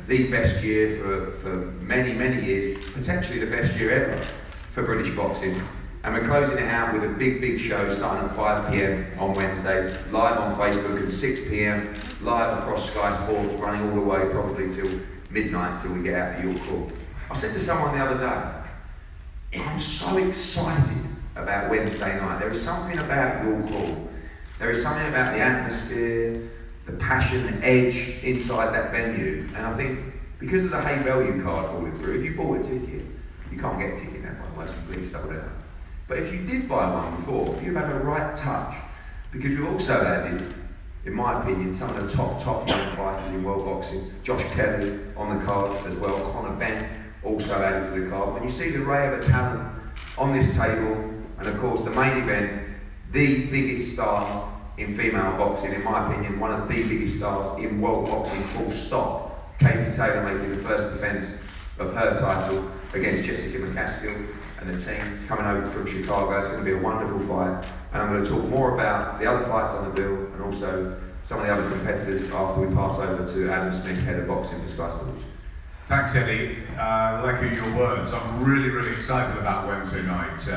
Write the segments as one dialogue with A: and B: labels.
A: the best year for many, many years, potentially the best year ever for British boxing. And we're closing it out with a big show starting at 5 p.m. on Wednesday, live on Facebook, and 6 p.m. live across Sky Sports, running all the way probably till midnight till we get out of York Hall. I said to someone the other day, I'm so excited about Wednesday night. There is something about York Hall. There is something about the atmosphere, the passion, the edge inside that venue. And I think because of the Hay Value card falling through, if you bought a ticket, you can't get a ticket now, by the way, it's completely sold out. But if you did buy one before, you've had a right touch, because we've also added, in my opinion, some of the top young fighters in world boxing. Josh Kelly on the card as well, Conor Benn also added to the card. When you see the array of talent on this table, and of course the main event, the biggest star in female boxing, in my opinion, one of the biggest stars in world boxing, full stop. Katie Taylor making the first defence of her title against Jessica Mccaskill, and the team coming over from Chicago. It's going to be a wonderful fight, and I'm going to talk more about the other fights on the bill and also some of the other competitors after we pass over to Adam Smith, head of boxing for Sky Sports.
B: Thanks, Eddie. Like your words, I'm really excited about Wednesday night.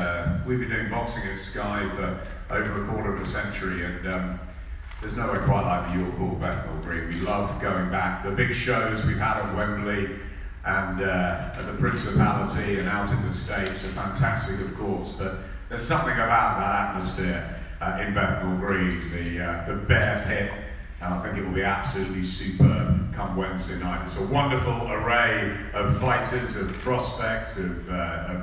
B: We've been doing boxing at Sky for over a quarter of a century, and there's nowhere quite like the York Hall, Bethnal Green. We love going back. The big shows we've had at Wembley and at the Principality and out in the States are fantastic, of course, but there's something about that atmosphere in Bethnal Green, the Bear Pit, and I think it will be absolutely superb come Wednesday night. It's a wonderful array of fighters, of prospects, of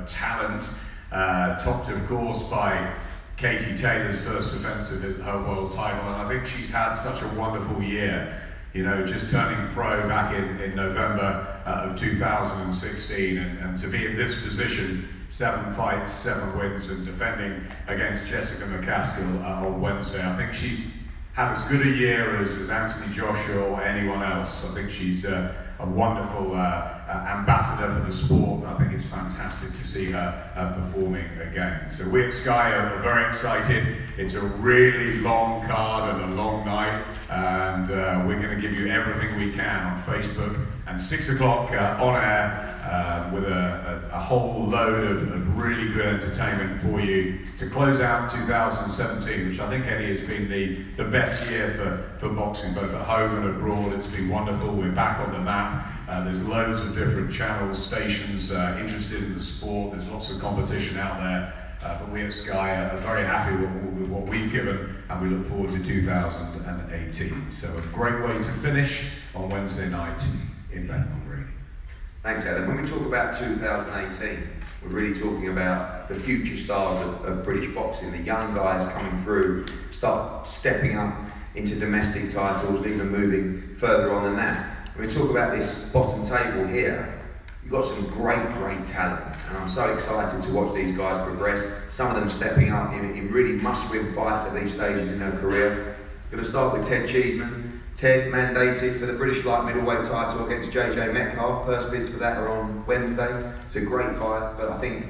B: talent, topped of course by Katie Taylor's first defence of her world title, and I think she's had such a wonderful year. You know, just turning pro back in November of 2016, and to be in this position, 7 fights, 7 wins, and defending against Jessica Mccaskill on Wednesday. I think she's had as good a year as Anthony Joshua or anyone else. I think she's a wonderful ambassador for the sport, and I think it's fantastic to see her performing again. So we at Sky are very excited. It's a really long card and a long night, and we're going to give you everything we can on Facebook, and 6 o'clock on air with a whole load of really good entertainment for you to close out 2017, which I think, Eddie, has been the best year for boxing, both at home and abroad. It's been wonderful. We're back on the map. There's loads of different channels, stations interested in the sport. There's lots of competition out there. But we at Sky are very happy with what we've given, and we look forward to 2018. So a great way to finish on Wednesday night in Bethnal Green.
A: Thanks, Adam. When we talk about 2018, we're really talking about the future stars of British boxing, the young guys coming through, start stepping up into domestic titles and even moving further on than that. When we talk about this bottom table here, you've got some great talent, and I'm so excited to watch these guys progress. Some of them stepping up in really must-win fights at these stages in their career. Going to start with Ted Cheeseman. Ted mandated for the British light middleweight title against JJ Metcalf. Purse bids for that are on Wednesday. It's a great fight, but I think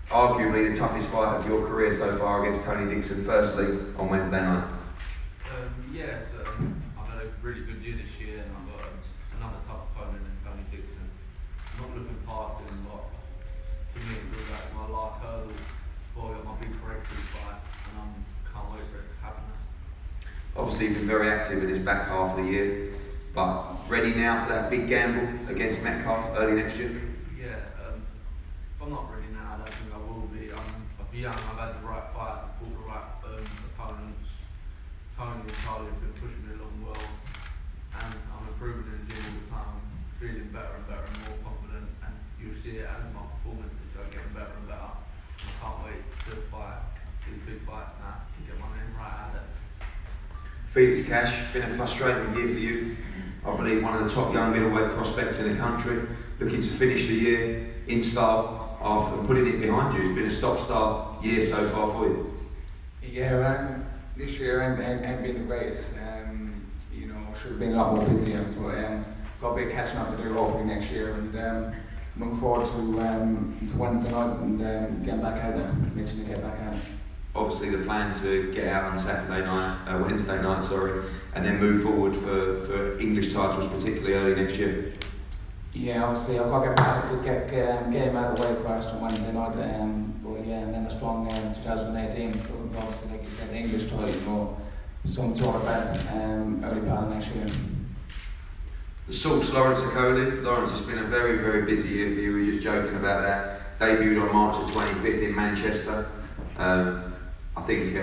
A: arguably the toughest fight of your career so far against Tony Dixon, firstly on Wednesday night.
C: Yes, I've had a really good year this year, and I've got another tough opponent in Tony Dixon. I'm not looking past him, but to me it feels like my last hurdle before I got my big breakthrough fight, and I can't wait for it to happen now.
A: Obviously you've been very active in this back half of the year, but ready now for that big gamble against Metcalf early next year?
C: Yeah, I'm not ready now. I don't think I will be. I'm young, I've had the right fight, I've fought the right opponents. Tony and Charlie have been pushing me along well, and I'm improving in the gym all the time. I'm feeling better and more confident, and you'll see it as my performances are getting better and better. I can't wait to fight these big fights now and get my name right out there.
A: Felix Cash, been a frustrating year for you. I believe one of the top young middleweight prospects in the country, looking to finish the year in style after putting it behind you. It's been a stop-start year so far for you.
D: Yeah, this year ain't been the greatest. You know, should have been a lot more busier, but got a bit of catching up to do hopefully next year, and looking forward to Wednesday night and getting back out there, itching to get back out.
A: Obviously the plan to get out on Wednesday night, and then move forward for English titles, particularly early next year.
D: Yeah, obviously I've got to get him out of the way first on Wednesday night. But yeah, and then a strong 2018. Looking for, obviously, like you said, English title or some sort of event early part of next year.
A: The Source, Lawrence Akoli. Lawrence, it's been a very, very busy year for you. We were just joking about that. Debuted on March the 25th in Manchester. I think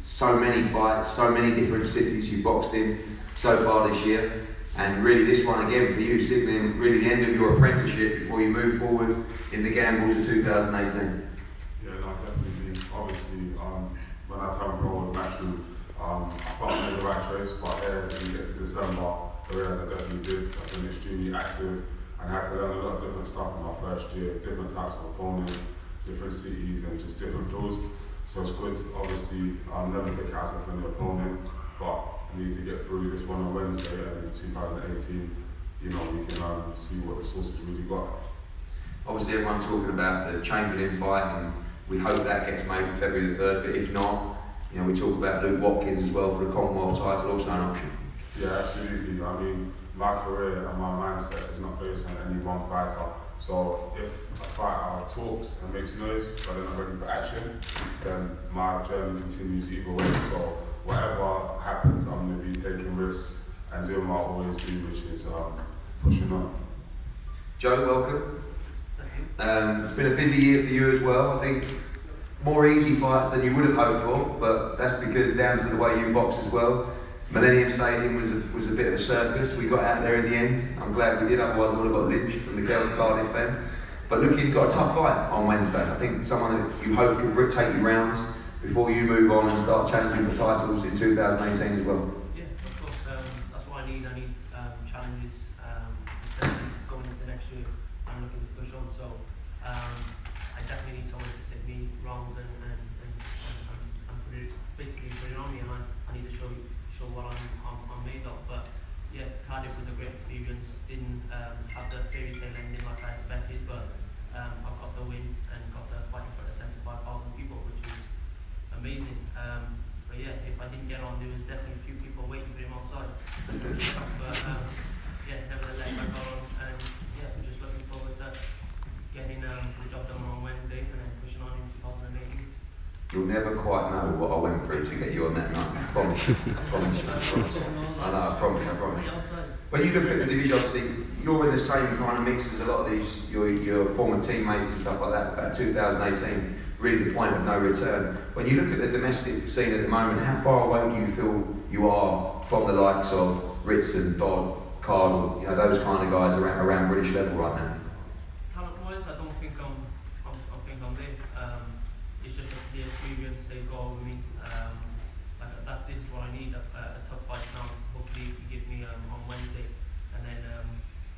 A: so many fights, so many different cities you boxed in so far this year. And really this one again for you, signaling really the end of your apprenticeship before you move forward in the gambles of 2018.
E: Yeah, no, definitely. Obviously, when I turned pro with Matthew, I felt I made the right choice, but when you get to December, I realised I definitely did. So I've been extremely active and I had to learn a lot of different stuff in my first year, different types of opponents, different cities and just different fields. So it's good, obviously, never take it as a friendly opponent, but I need to get through this one on Wednesday, and in 2018, you know, we can see what the Source has really got.
A: Obviously everyone's talking about the Chamberlain fight and we hope that gets made for February the 3rd, but if not, you know, we talk about Luke Watkins as well for the Commonwealth title, also an option.
E: Yeah, absolutely. I mean, my career and my mindset is not based on any one fighter. So if a fighter talks and makes noise, but they're not ready for action, then my journey continues either way. So whatever happens, I'm going to be taking risks and doing what I always do, which is pushing on.
A: Joe, welcome. It's been a busy year for you as well. I think more easy fights than you would have hoped for, but that's because down to the way you box as well. Millennium Stadium was a bit of a circus. We got out there in the end. I'm glad we did, otherwise I would have got lynched from the Cardiff fans. But look, you've got a tough fight on Wednesday. I think someone that you hope can take you rounds before you move on and start challenging for titles in 2018 as well.
F: Yeah, of course. That's what I need. I need challenges. Especially going into next year, I'm looking to push on. So I definitely need someone to take me rounds and basically put it on me, and I need to show what I'm made of. But yeah, Cardiff was a great experience. Didn't have the fairy tale ending like I expected, but I got the win and got the fight in front of 75,000 people, which is amazing. But yeah, if I didn't get on, there was definitely a few people waiting for him outside. But yeah, nevertheless, I got on, and yeah, we're just looking forward to getting the job done on Wednesday and then pushing on in 2018.
A: You'll never quite know what I went through to get you on that night. I promise you. I promise you. I promise you. I know, I promise. When you look at the division, obviously, you're in the same kind of mix as a lot of these, your former teammates and stuff like that, about 2018, really the point of no return. When you look at the domestic scene at the moment, how far away do you feel you are from the likes of Ritson, Dodd, Cardle, you know, those kind of guys around British level right now?
F: Talent-wise, I don't think I'm there. It's just the experience they go over me. This is what I need, a tough fight now. Hopefully you give me on Wednesday, and then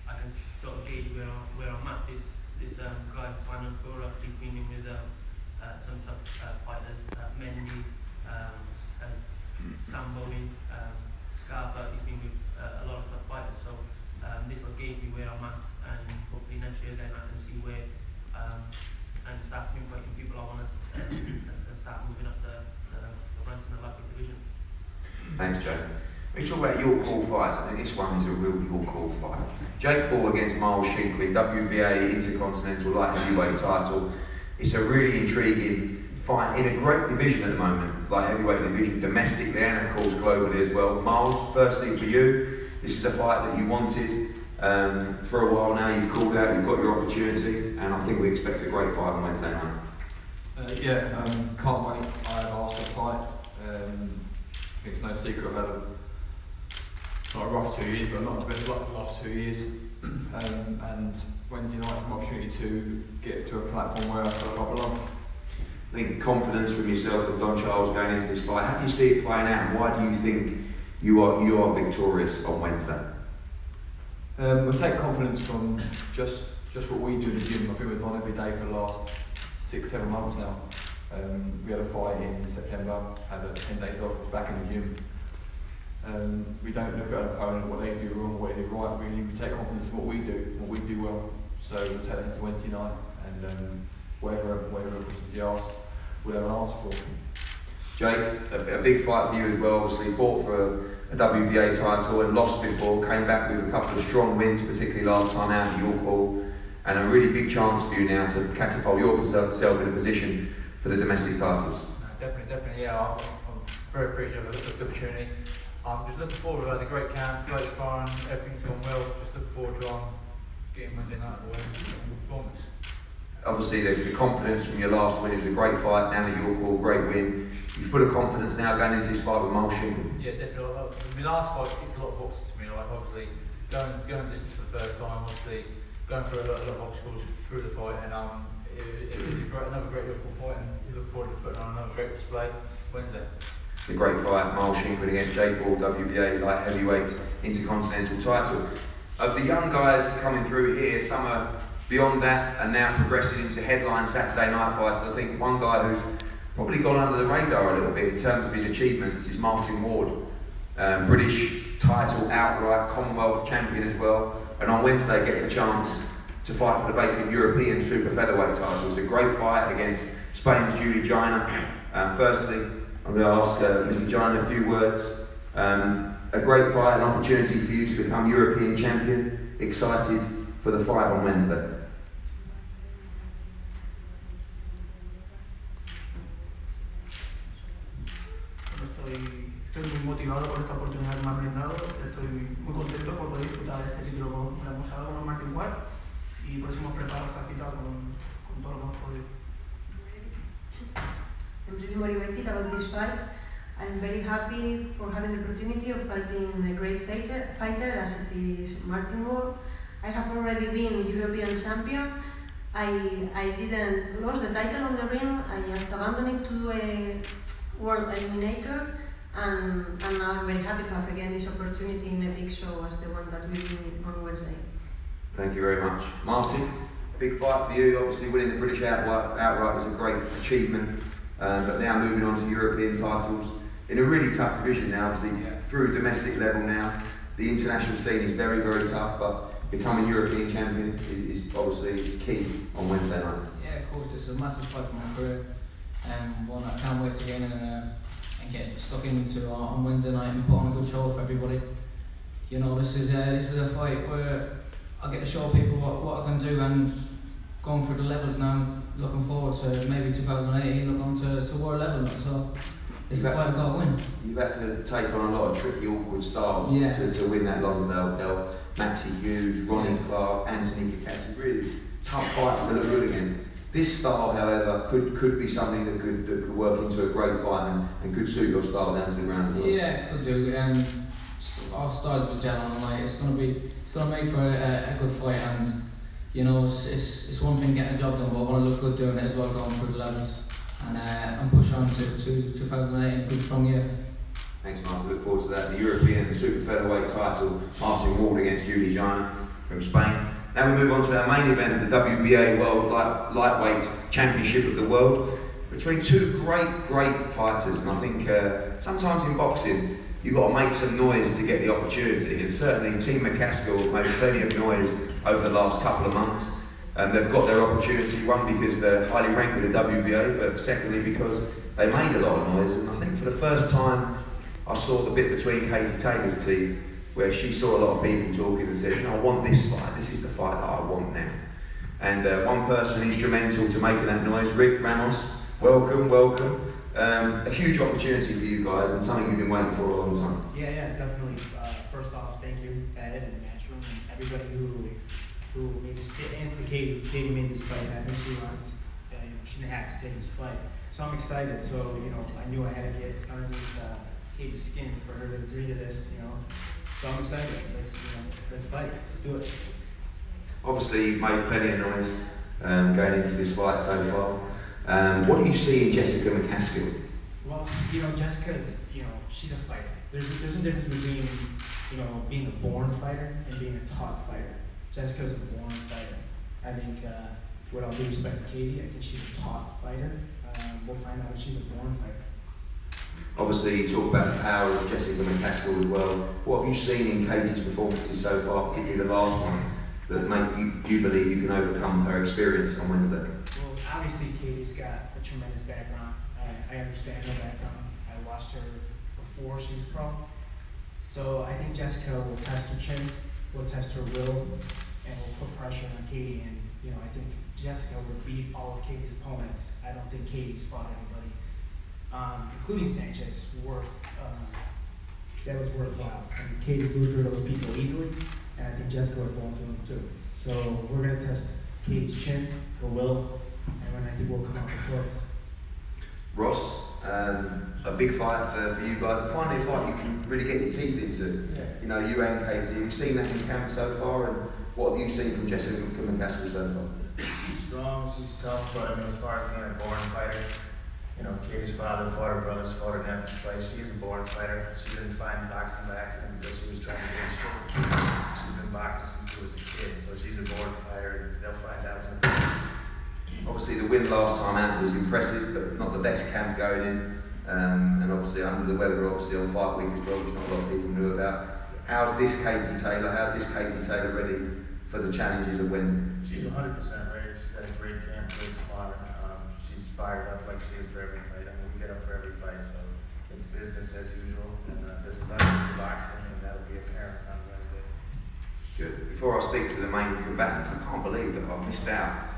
F: I can sort of gauge where I'm at. This guy, Final Kura, keep meeting with some tough fighters, Mendy, Sam Bowen, Scarpa, he's been with a lot of tough fighters. So this will gauge me where I'm at, and hopefully next year then I can see where and start pinpointing people I want to and start moving up the ranks in the lightweight division.
A: Thanks, Joe. We talk about your call fights. I think this one is a real your call fight. Jake Ball against Miles Shinkwin, WBA Intercontinental Light Heavyweight title. It's a really intriguing fight in a great division at the moment, light heavyweight division, domestically and of course globally as well. Miles, firstly for you, this is a fight that you wanted for a while now. You've called out, you've got your opportunity, and I think we expect a great fight on Wednesday night.
G: Can't wait. I've asked to fight. I think it's no secret I've had not a rough 2 years, but not the best luck the last 2 years. And Wednesday night is my opportunity to get to a platform where I feel like I belong.
A: I think confidence from yourself and Don Charles going into this fight. How do you see it playing out? Why do you think you are victorious on Wednesday?
G: I take confidence from just what we do in the gym. I've been with Don every day for the last 6-7 months now. We had a fight in September, had 10 days off, was back in the gym. We don't look at an opponent, what they do wrong, what they do right, really. We take confidence in what we do well. So we'll take that into Wednesday night, and whatever questions he asks, we'll have an answer for.
A: Jake, a big fight for you as well, obviously fought for a WBA title and lost before, came back with a couple of strong wins, particularly last time out at York Hall, and a really big chance for you now to catapult yourself in a position for the domestic titles.
G: Definitely, yeah. I'm very appreciative of the opportunity. I'm just looking forward. We've had a great camp, great sparring, everything's gone well. Just looking forward to getting Wednesday night away and performance.
A: Obviously, the confidence from your last win, it was a great fight down at York Hall, great win. You're full of confidence now going into this fight with Mccaskill.
G: Yeah, definitely. My last fight ticked a lot of boxes to me. Like obviously going distance for the first time, obviously going through a lot of obstacles through the fight, and it was another great Liverpool fight, and we look forward to putting on another great display Wednesday.
A: It's a great fight, Mccaskill against Jake Ball, WBA light heavyweight intercontinental title. Of the young guys coming through here, some are beyond that and now progressing into headline Saturday night fights. I think one guy who's probably gone under the radar a little bit in terms of his achievements is Martin Ward. British title outright, Commonwealth champion as well, and on Wednesday gets a chance to fight for the vacant European super featherweight title. It's a great fight against Spain's Julie Gina. Firstly, I'm going to ask Mr. Gina a few words. A great fight, an opportunity for you to become European champion. Excited for the fight on Wednesday.
H: Estoy muy motivado por esta oportunidad que me han brindado. Estoy muy contento por poder disfrutar este título con el abusador, con Martin Ward, y por eso hemos preparado esta cita con todo lo que hemos podido.
I: I'm really motivated about this fight. I'm very happy for having the opportunity of fighting a great fighter as it is Martin Ward. I have already been European champion. I didn't lose the title on the ring. I just abandoned it to do a world eliminator, and now I'm very happy to have again this opportunity in a big show as the one that we did on Wednesday.
A: Thank you very much. Martin, big fight for you. Obviously winning the British outright was a great achievement, but now moving on to European titles in a really tough division now, obviously through domestic level now. The international scene is very, very tough, but becoming European champion is obviously key on Wednesday night.
J: Yeah, of course, it's a massive fight for my career, and one I can't wait to get in and get stuck into on Wednesday night and put on a good show for everybody. You know, this is a fight where I get to show people what I can do, and going through the levels now, looking forward to maybe 2018, look on to world level. So it's a fight I've got to win.
A: You've had to take on a lot of tricky, awkward styles to win that Lonsdale belt. Maxie Hughes, Ronnie Clark, Anthony Mccaskill, really tough fights to look good against. This style, however, could be something that could work into a great fight and could suit your style down to the ground as well.
J: Yeah, it could do. Our styles will gel on the night. It's gonna make for a good fight, and you know it's one thing getting a job done, but I want to look good doing it as well, going through the levels and push on to 2018, good strong year.
A: Thanks, Martin. Look forward to that. The European super featherweight title, Martin Ward against Julie Gina from Spain. Now we move on to our main event, the WBA World Lightweight Championship of the World, between two great fighters. And I think sometimes in boxing, you've got to make some noise to get the opportunity. And certainly Team Mccaskill have made plenty of noise over the last couple of months. They've got their opportunity, one because they're highly ranked with the WBA, but secondly because they made a lot of noise. And I think for the first time, I saw the bit between Katie Taylor's teeth, where she saw a lot of people talking and said, I want this fight, this is the fight that I want now. And one person instrumental to making that noise, Rick Ramos, welcome. A huge opportunity for you guys and something you've been waiting for a long time.
K: Yeah, definitely. First off, thank you, Ed and Matchroom and everybody who made this fit into Katie. Katie made this fight happen. She didn't have to take this fight. So I'm excited. So, I knew I had to get underneath Katie's skin for her to agree to this, So I'm excited. Let's fight. Let's do it.
A: Obviously, you've made plenty of noise going into this fight so far. What do you see in Jessica Mccaskill?
K: Well, Jessica's, she's a fighter. There's a difference between, being a born fighter and being a taught fighter. Jessica's a born fighter. I think, with all due respect to Katie, I think she's a taught fighter. We'll find out if she's a born fighter.
A: Obviously, you talk about the power of Jessica Mccaskill as well. What have you seen in Katie's performances so far, particularly the last one, that make you believe you can overcome her experience on Wednesday?
K: Well, obviously Katie's got a tremendous background. I understand her background. I watched her before she was pro. So I think Jessica will test her chin, will test her will, and will put pressure on Katie. And I think Jessica would beat all of Katie's opponents. I don't think Katie's fought anybody, including Sanchez, that was worthwhile. And Katie blew through those people easily, and I think Jessica would blow through them too. So we're gonna test Katie's chin, her will, and I think we'll come up victorious.
A: Ross, a big fight for you guys. Finally, a fight you can really get your teeth into.
L: Yeah.
A: You and Katie. Have you seen that in camp so far? And what have you seen from Jessica Mccaskill so far?
L: She's strong, she's tough, but as far as being a born fighter, Katie's father fought her brother's fought her nephew's fight. She's a born fighter. She didn't find boxing by accident because she was trying to get in shape. She's been boxing since she was a kid, so she's a born fighter. They'll find out.
A: Obviously, the win last time out was impressive, but not the best camp going in. And obviously, under the weather, obviously on fight week as well, which not a lot of people knew about. How's this Katie Taylor ready for the challenges of Wednesday?
L: She's 100% ready. She's had a great camp, great spot. She's fired up like she is for every fight. I mean, we get up for every fight, so it's business as usual. And there's nothing to boxing, and that'll be apparent on Wednesday.
A: Good. Before I speak to the main combatants, I can't believe that I've missed out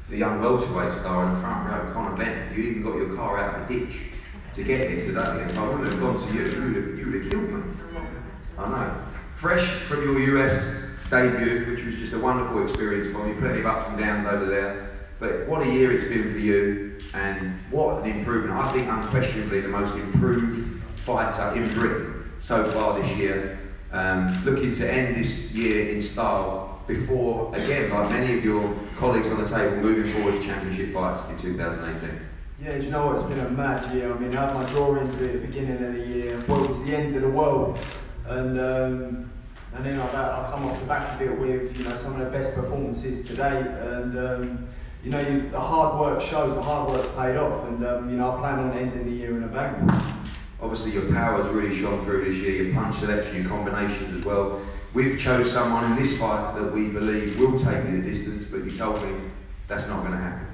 A: the young welterweight star in the front row, Conor Bennett. You even got your car out of a ditch to get here today. If I wouldn't have gone to you, you would have killed me. I know. Fresh from your US debut, which was just a wonderful experience for you, plenty of ups and downs over there. But what a year it's been for you, and what an improvement. I think unquestionably the most improved fighter in Britain so far this year. Looking to end this year in style before, again, like many of your colleagues on the table, moving forward to championship fights in 2018.
M: Yeah, do you know what? It's been a mad year. I mean, I had my jaw injury at the beginning of the year. I thought it was the end of the world. And then I come off the back of it with, some of the best performances to date. And, the hard work shows, the hard work's paid off. And, I plan on ending the year in a bang.
A: Obviously, your power's really shone through this year, your punch selection, your combinations as well. We've chose someone in this fight that we believe will take you the distance, but you told me that's not going to happen.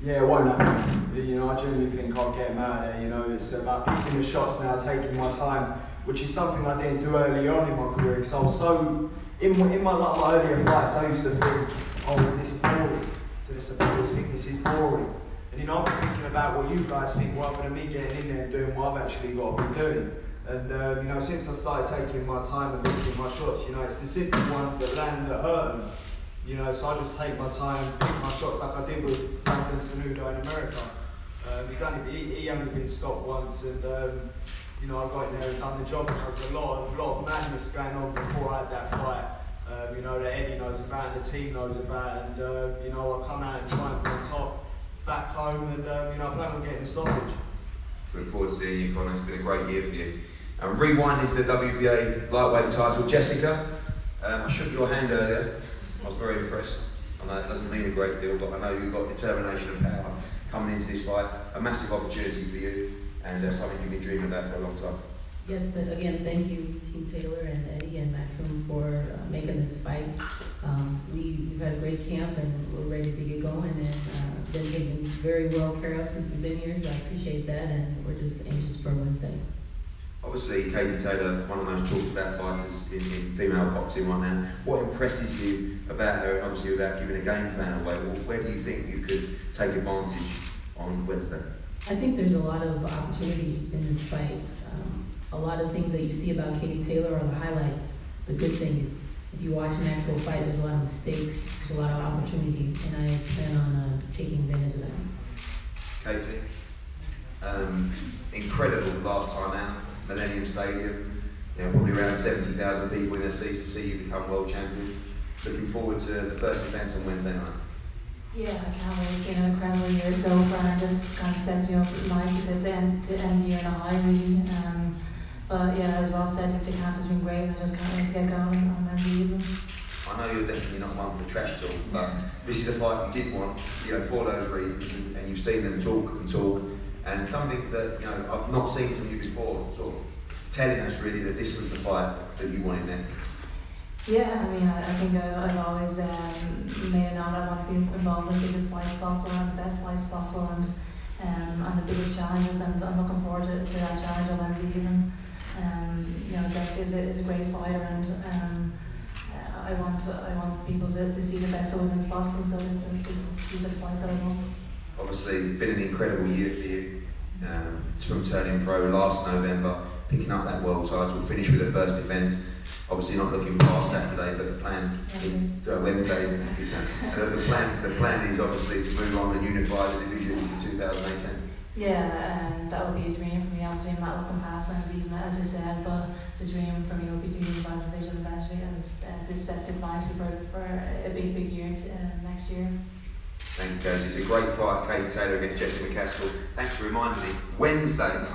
M: Yeah, it won't happen. I genuinely think I'll get him out of there. It's about picking the shots now, taking my time, which is something I didn't do early on in my career. Because I was so in my earlier fights, I used to think, oh, is this boring? To the supporters think this is boring. And I've been thinking about what you guys think rather than me getting in there and doing what I've actually got to be doing. And since I started taking my time and making my shots, it's the simple ones that land that hurt them. So I just take my time, pick my shots like I did with Brandon Sanudo in America. He only been stopped once, and I got in there and done the job. And there was a lot of madness going on before I had that fight. That Eddie knows about and the team knows about, and I come out and try and from top back home, and I plan on getting the stoppage.
A: Look forward to seeing you, Conor. It's been a great year for you. And rewinding to the WBA lightweight title, Jessica, I shook your hand earlier. I was very impressed. I know it doesn't mean a great deal, but I know you've got determination and power coming into this fight. A massive opportunity for you, and something you've been dreaming about for a long time.
N: Yes, again, thank you, Team Taylor and Eddie and Matchroom for making this fight. We've had a great camp, and we're ready to get going, and been taken very well care of since we've been here, so I appreciate that, and we're just anxious for Wednesday.
A: Obviously, Katie Taylor, one of the most talked about fighters in female boxing right now. What impresses you about her, and obviously without giving a game plan away, where do you think you could take advantage on Wednesday?
N: I think there's a lot of opportunity in this fight. A lot of things that you see about Katie Taylor are the highlights. The good thing is, if you watch an actual fight, there's a lot of mistakes, there's a lot of opportunity, and I plan on taking advantage of that.
A: Katie, incredible last time out, Millennium Stadium, probably around 70,000 people in their seats to see you become world champion. Looking forward to the first defence on Wednesday night.
O: Yeah, I can't wait. It's been an incredible year so far, and just kind of sets me up nicely to end the year on a high, really. But yeah, as Ross said, the camp has been great, and I just can't wait to get going on Wednesday evening.
A: I know you're definitely not one for trash talk, but this is a fight you did want, for those reasons, and you've seen them talk, and something that I've not seen from you before, sort of telling us really that this was the fight that you wanted next.
O: Yeah, I think I've always made a note I want to be involved in the biggest fights possible and the best fights possible, and the biggest challenges, and I'm looking forward to that challenge on Wednesday evening. You know, Jessica is a great fighter, and I want people to see the best of women's boxing. So these are fights that I want.
A: Obviously, been an incredible year for you. From turning pro last November, picking up that world title, finish with the first defence. Obviously, not looking past Saturday, but the plan Wednesday. The plan is obviously to move on and unify the division in 2018.
O: Yeah, that would be a dream for me. Obviously, I'm not looking past Wednesday, as you said, but the dream for me would be to unify the division eventually, and this sets up nicely for a big year next year.
A: Thank you, Katie. It's a great fight, Katie Taylor against Jessie Mccaskill. Thanks for reminding me. Wednesday.